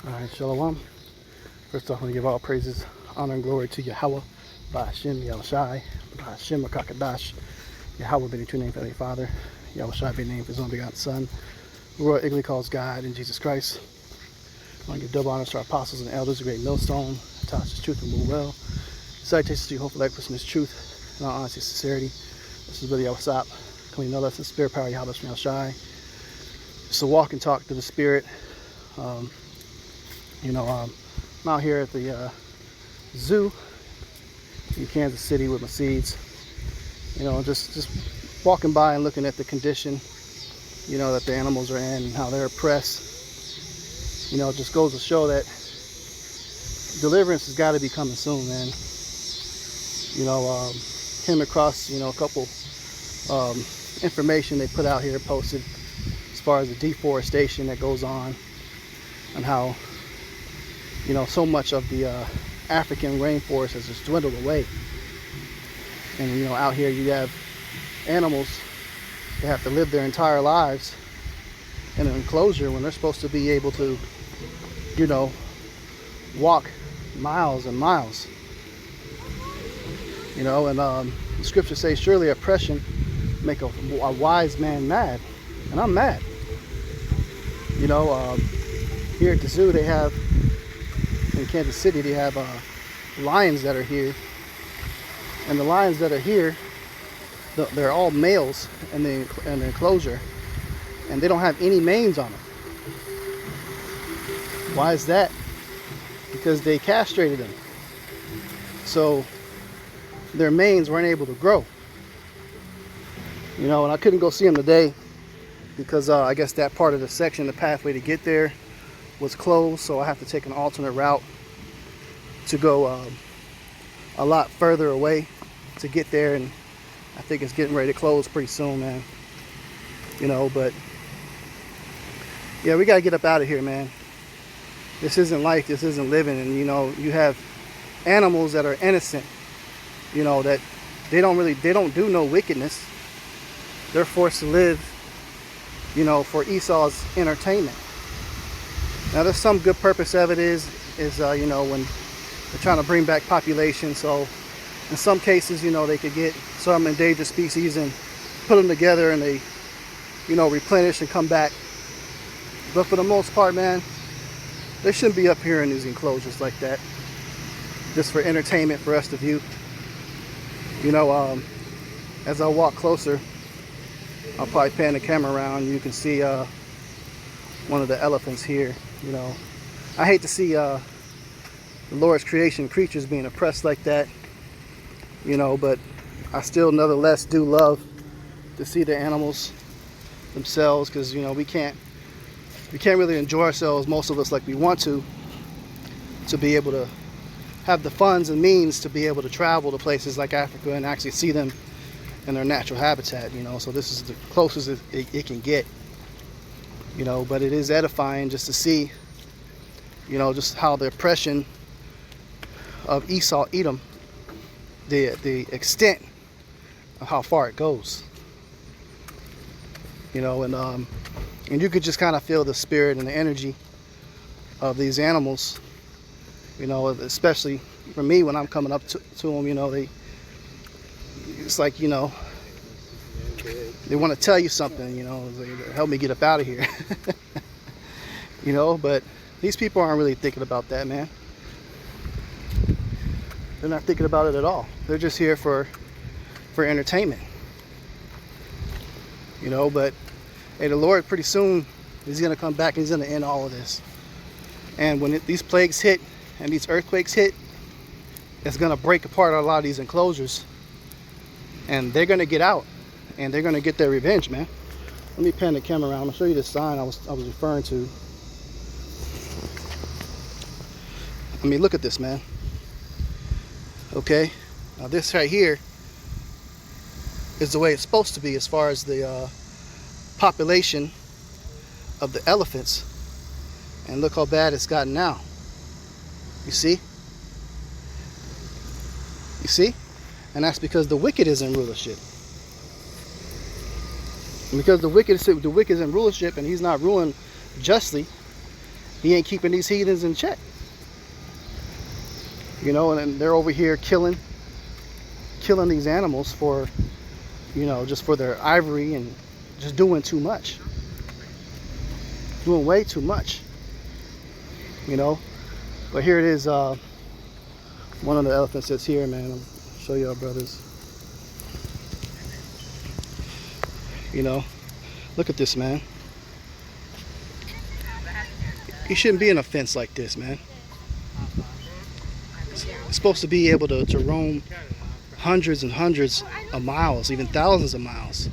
Alright, Shalom. First off, I want to give all praises, honor, and glory to Yahweh, Ba'ashem, Yahushai, Ba'ashem, Rakakadash, Yahweh being true name for Heavenly Father, Yahushai being named for His only begotten Son, the world ignorantly calls God in Jesus Christ. I want to give double honors to our apostles and elders, the great millstone, attach His truth and move well. Salutations to you, hopefully, like person is truth, and all honesty and sincerity. This is Brother Yahweh coming to know that's the spirit power Yahweh from Yahushai. Just to walk and talk to the Spirit. I'm out here at the zoo in Kansas City with my seeds. Just walking by and looking at the condition, that the animals are in and how they're oppressed. It just goes to show that deliverance has got to be coming soon, man. Came across, a couple information they put out here posted as far as the deforestation that goes on and how so much of the African rainforest has just dwindled away. And out here you have animals that have to live their entire lives in an enclosure when they're supposed to be able to walk miles and miles. The scriptures say, surely oppression make a wise man mad. And I'm mad. Here at the zoo they have, in Kansas City, they have lions that are here. And the lions that are here, they're all males in the enclosure. And they don't have any manes on them. Why is that? Because they castrated them. So their manes weren't able to grow. And I couldn't go see them today because I guess that part of the section, the pathway to get there, was closed. So I have to take an alternate route to go a lot further away to get there. And I think it's getting ready to close pretty soon, man. But yeah, we got to get up out of here, man. This isn't life. This isn't living. And you have animals that are innocent, that they don't do no wickedness. They're forced to live, for Esau's entertainment. Now, there's some good purpose of it is when they're trying to bring back population. So in some cases, they could get some endangered species and put them together and they, replenish and come back. But for the most part, man, they shouldn't be up here in these enclosures like that, just for entertainment for us to view. As I walk closer, I'll probably pan the camera around. You can see one of the elephants here. I hate to see the Lord's creation creatures being oppressed like that. But I still nevertheless do love to see the animals themselves, because we can't really enjoy ourselves, most of us, like we want to be able to have the funds and means to be able to travel to places like Africa and actually see them in their natural habitat. So this is the closest it can get. But it is edifying just to see just how the oppression of Esau, Edom, the extent of how far it goes. And you could just kind of feel the spirit and the energy of these animals, especially for me when I'm coming up to them. It's like, they want to tell you something, help me get up out of here. But these people aren't really thinking about that, man. They're not thinking about it at all. They're just here for entertainment. But hey, the Lord pretty soon is going to come back and He's going to end all of this. And when these plagues hit and these earthquakes hit, it's going to break apart a lot of these enclosures. And they're going to get out. And they're going to get their revenge, man. Let me pan the camera around. I'm going to show you the sign I was referring to. I mean, look at this, man. Okay. Now this right here is the way it's supposed to be as far as the population of the elephants. And look how bad it's gotten now. You see? You see? And that's because the wicked is in rulership. And because the wicked is in rulership and he's not ruling justly, He ain't keeping these heathens in check. You know, and then they're over here killing these animals for, you know, just for their ivory, and just doing too much. Doing way too much. You know. But here it is, one of the elephants that's here, man. I'll show y'all brothers. You know, look at this, man. You shouldn't be in a fence like this, man. It's supposed to be able to roam hundreds and hundreds of miles, even thousands of miles.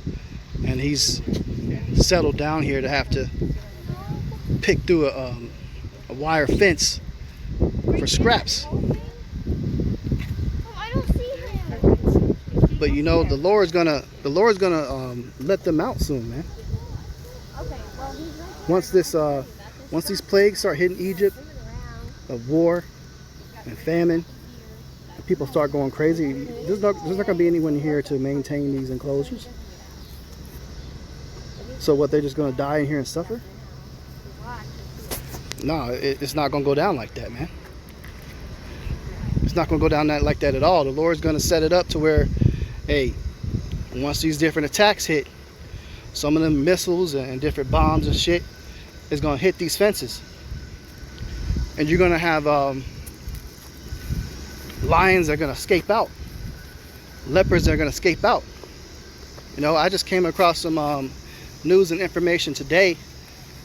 And he's settled down here to have to pick through a wire fence for scraps. But you know, the Lord's gonna let them out soon, man. Once these plagues start hitting Egypt, of war and famine, and people start going crazy, there's not gonna be anyone here to maintain these enclosures. So what, they're just gonna die in here and suffer? No, it's not gonna go down like that, man. It's not gonna go down like that at all. The Lord's gonna set it up to where, hey, once these different attacks hit, some of them missiles and different bombs and shit is gonna hit these fences, and you're gonna have lions that are gonna escape out, leopards that are gonna escape out. You know, I just came across some news and information today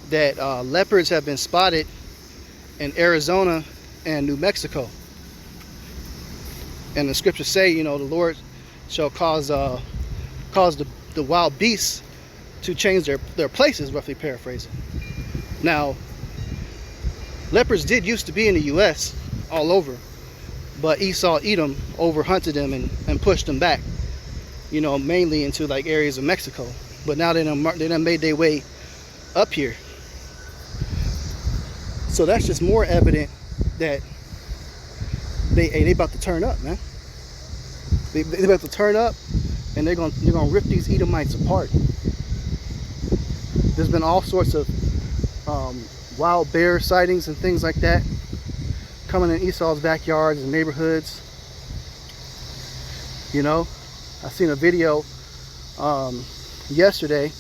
that leopards have been spotted in Arizona and New Mexico. And the scriptures say, you know, the Lord shall cause the wild beasts to change their places, roughly paraphrasing. Now, leopards did used to be in the U.S. all over, but Esau, Edom overhunted them and pushed them back, you know, mainly into like areas of Mexico. But now they done made their way up here. So that's just more evident that they about to turn up, man. They about to turn up, and they're gonna rip these Edomites apart. There's been all sorts of wild bear sightings and things like that coming in Esau's backyards and neighborhoods. You know, I seen a video yesterday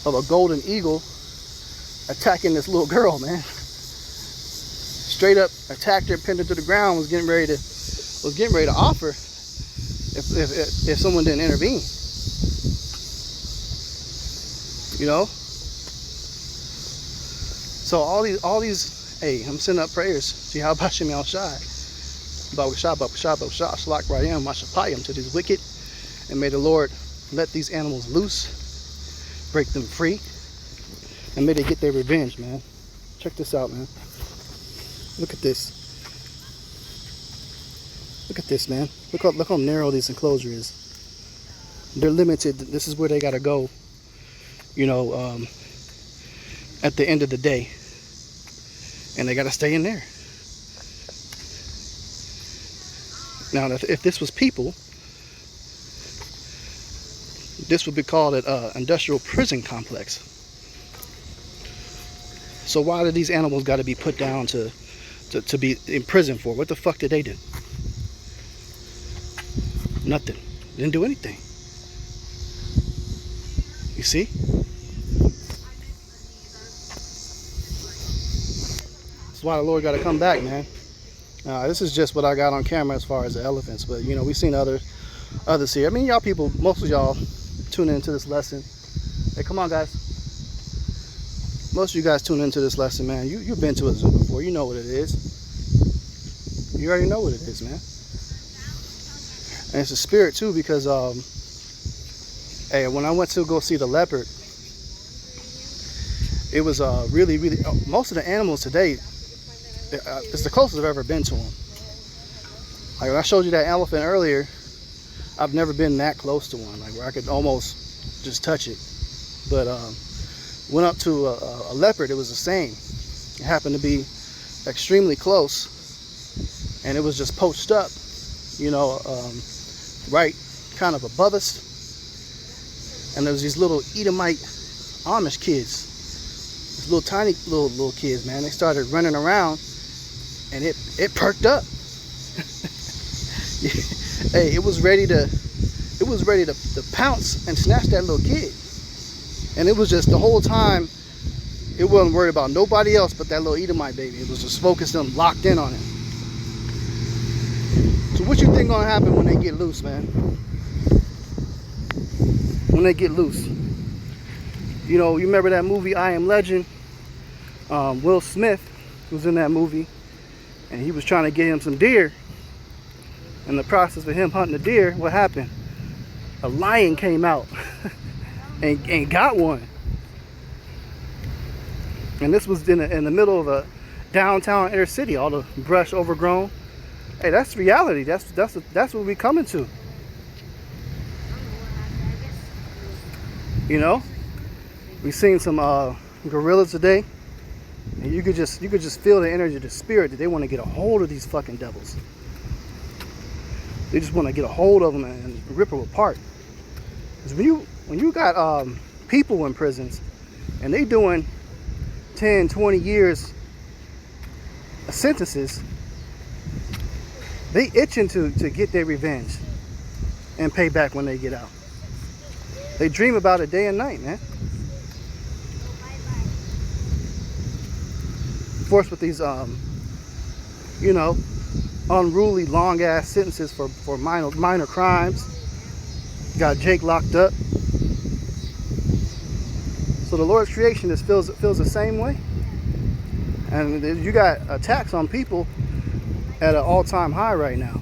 of a golden eagle attacking this little girl, man. Straight up attacked her, pinned her to the ground, was getting ready to offer if someone didn't intervene. You know? So all these, hey, I'm sending up prayers. See how Bashem Yal Shai. Shalak Rayam, Mashapayam to these wicked. And may the Lord let these animals loose, break them free, and may they get their revenge, man. Check this out, man. Look at this. Look at this, man. Look how narrow this enclosure is. They're limited. This is where they gotta go, you know, at the end of the day. And they gotta stay in there. Now, if this was people, this would be called an industrial prison complex. So why do these animals got to be put down to be in prison for? What the fuck did they do? Nothing. Didn't do anything. You see? That's why the Lord got to come back, man. This is just what I got on camera as far as the elephants, but you know, we've seen others here. I mean, y'all people, most of y'all tune into this lesson. Hey, come on, guys. Most of you guys tune into this lesson, man. You've been to a zoo before. You know what it is. You already know what it is, man. And it's a spirit too, because hey, when I went to go see the leopard, it was really, most of the animals today, it's the closest I've ever been to them. Like when I showed you that elephant earlier, I've never been that close to one, like where I could almost just touch it. But went up to a leopard, it was the same. It happened to be extremely close, and it was just poached up, you know, right kind of above us. And there was these little Edomite Amish kids, this little tiny little kids, man. They started running around, and it perked up. Hey, it was ready to pounce and snatch that little kid. And it was just the whole time, it wasn't worried about nobody else but that little Edomite baby. It was just focused and locked in on him. So what you think gonna happen when they get loose, man? When they get loose. You know, you remember that movie I Am Legend? Will Smith was in that movie, and he was trying to get him some deer. In the process of him hunting the deer, what happened? A lion came out and got one. And this was in the middle of a downtown inner city, all the brush overgrown. Hey, that's reality. That's what we coming to. You know, we seen some gorillas today, and you could just feel the energy, the spirit that they want to get a hold of these fucking devils. They just want to get a hold of them and rip them apart. Because when you got people in prisons and they doing 10, 20 years sentences, they itching to get their revenge and pay back when they get out. They dream about it day and night, man. Forced with these, you know, unruly long ass sentences for minor crimes. Got Jake locked up. So the Lord's creation just feels the same way. And you got attacks on people at an all-time high right now.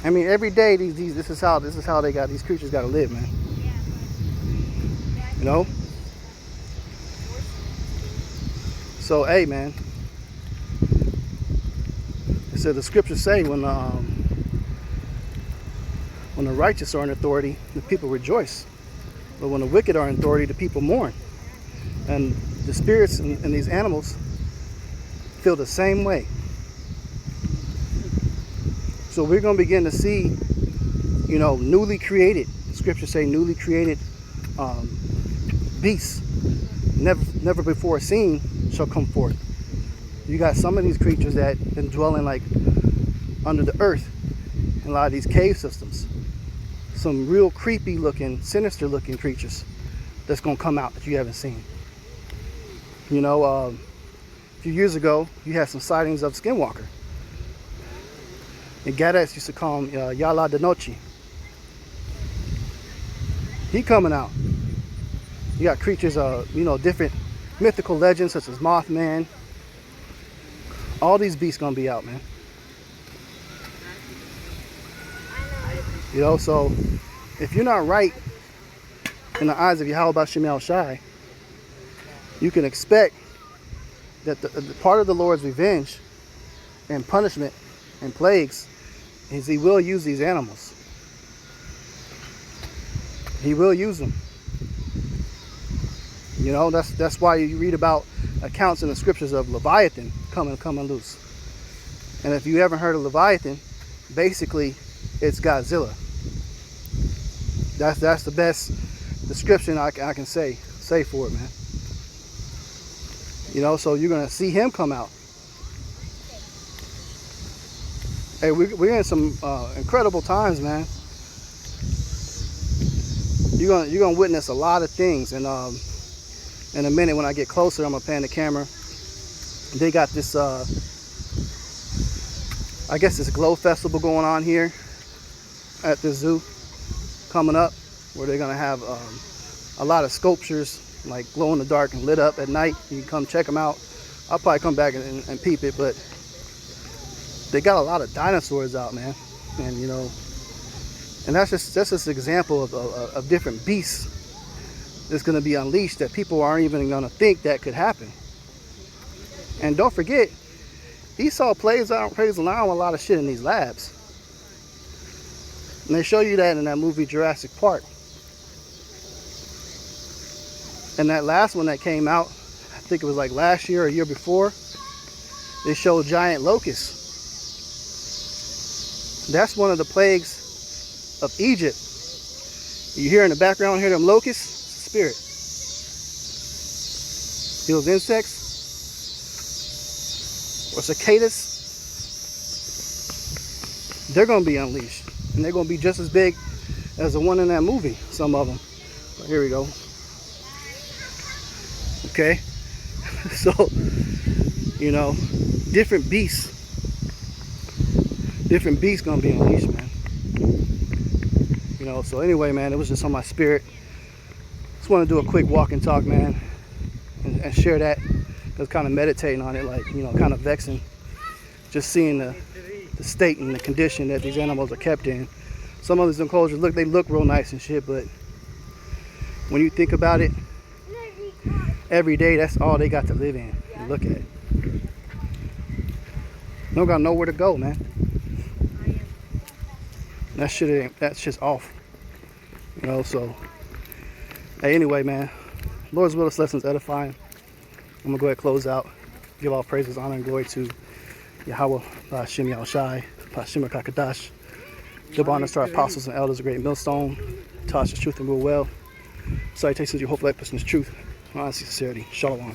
I mean, every day this is how these creatures got to live, man. You know. So hey, man. So the scriptures say when the righteous are in authority, the people rejoice. But when the wicked are in authority, the people mourn. And the spirits in these animals feel the same way. So we're going to begin to see, you know, newly created, scriptures say newly created beasts, never before seen, shall come forth. You got some of these creatures that been dwelling like under the earth in a lot of these cave systems. Some real creepy looking, sinister looking creatures that's going to come out that you haven't seen. You know, a few years ago, you had some sightings of Skinwalker. And Gaddis used to call him Yala de Noche. He coming out. You got creatures, you know, different mythical legends such as Mothman. All these beasts gonna be out, man. You know, so if you're not right in the eyes of Yahweh Shem El Shai, you can expect that the part of the Lord's revenge and punishment and plagues is He will use these animals. He will use them. You know, that's why you read about accounts in the scriptures of Leviathan coming loose. And if you haven't heard of Leviathan, basically it's Godzilla. That's the best description I can say for it, man. You know, so you're gonna see him come out. Hey, we're in some incredible times, man. You're gonna witness a lot of things, and in a minute when I get closer, I'm gonna pan the camera. They got this, I guess this glow festival going on here at the zoo coming up, where they're gonna have a lot of sculptures like glow in the dark and lit up at night. You can come check them out. I'll probably come back and peep it, but they got a lot of dinosaurs out, man. And you know, and that's just an example of different beasts that's going to be unleashed that people aren't even going to think that could happen. And don't forget, Esau plays around with a lot of shit in these labs. And they show you that in that movie Jurassic Park. And that last one that came out, I think it was like last year or a year before, they showed giant locusts. That's one of the plagues of Egypt. You hear in the background, hear them locusts? It's a spirit. those insects or cicadas, they're going to be unleashed. And they're going to be just as big as the one in that movie, some of them. But here we go. Okay. So, you know, different beasts going to be unleashed, man. You know, so anyway, man, it was just on my spirit. Just want to do a quick walk and talk, man, and share that. I was kind of meditating on it, like, you know, kind of vexing. Just seeing the state and the condition that these animals are kept in. Some of these enclosures, they look real nice and shit, but when you think about it, every day, that's all they got to live in and look at. They don't got nowhere to go, man. That shit that's just off. You know, so hey, anyway, man, Lord's will, this lesson's edifying. I'm gonna go ahead and close out. Give all praises, honor, and glory to Yahweh, Ba'ashem Yahushai, Ba'ashem Kakadash. Give honor to our apostles and elders, a great millstone. Touch the truth and rule well. Salutations, you hope that person's truth. Honesty, sincerity. Shalom.